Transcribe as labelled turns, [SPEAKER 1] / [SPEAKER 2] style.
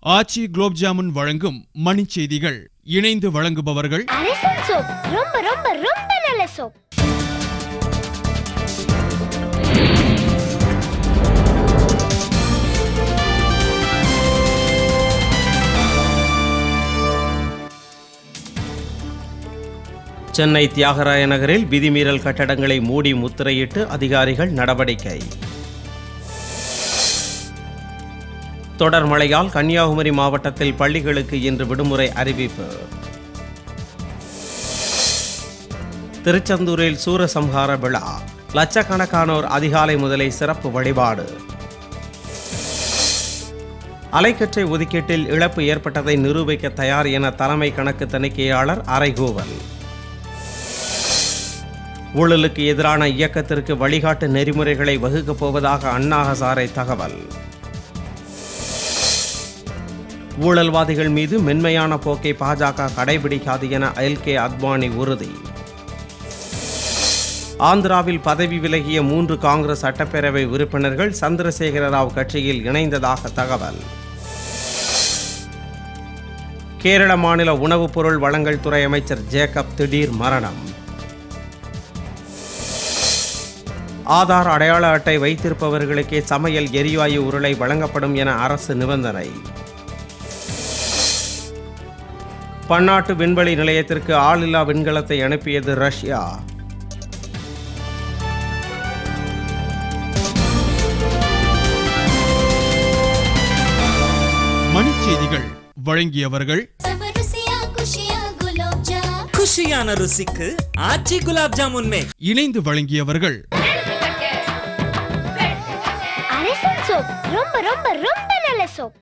[SPEAKER 1] ஆச்சி குலோப் ஜாமுன் வழங்கும் மணி செய்திகள். இணைந்து வழங்குபவர்கள்
[SPEAKER 2] அரசன் சோப். ரொம்ப ரொம்ப ரொம்ப நல்ல சோப்.
[SPEAKER 3] சென்னை தியாகராய நகரில் விதிமீறல் கட்டடங்களை மூடி முத்திரையிட்டு அதிகாரிகள் நடவடிக்கை. தொடர் மழையால் கன்னியாகுமரி மாவட்டத்தில் பள்ளிகளுக்கு இன்று விடுமுறை அறிவிப்பு. திருச்செந்தூரில் சூரசம்ஹார விழா, லட்சக்கணக்கானோர் அதிகாலை முதலே சிறப்பு வழிபாடு. அலைக்கற்றை ஒதுக்கீட்டில் இழப்பு ஏற்பட்டதை நிரூபிக்க தயார் என தலைமை கணக்கு தணிக்கையாளர் அறைகூவல். ஊழலுக்கு எதிரான இயக்கத்திற்கு வழிகாட்டு நெறிமுறைகளை வகுக்கப் போவதாக அண்ணா ஹசாரே தகவல். ஊழல்வாதிகள் மீது மென்மையான போக்கை பாஜக கடைபிடிக்காது என எல்கே அத்வானி உறுதி. ஆந்திராவில் பதவி விலகிய 3 காங்கிரஸ் சட்டப்பேரவை உறுப்பினர்கள் சந்திரசேகர ராவ் கட்சியில் இணைந்ததாக தகவல். கேரள மாநில உணவுப் பொருள் வழங்கல் துறை அமைச்சர் ஜேக்கப் திடீர் மரணம். ஆதார் அடையாள அட்டை வைத்திருப்பவர்களுக்கே சமையல் எரிவாயு உருளை வழங்கப்படும் என அரசு நிபந்தனை. பன்னாட்டு விண்வெளி நிலையத்திற்கு ஆளில்லா விண்கலத்தை அனுப்பியது ரஷ்யா.
[SPEAKER 1] மணி செய்திகள் வழங்கியவர்கள்
[SPEAKER 4] குஷியான ருசிக்கு ஆச்சி குலாப் ஜாமுன் மே.
[SPEAKER 1] இணைந்து வழங்கியவர்கள்
[SPEAKER 2] அரசன் சோப். ரொம்ப ரொம்ப ரொம்ப நல்ல சோப்.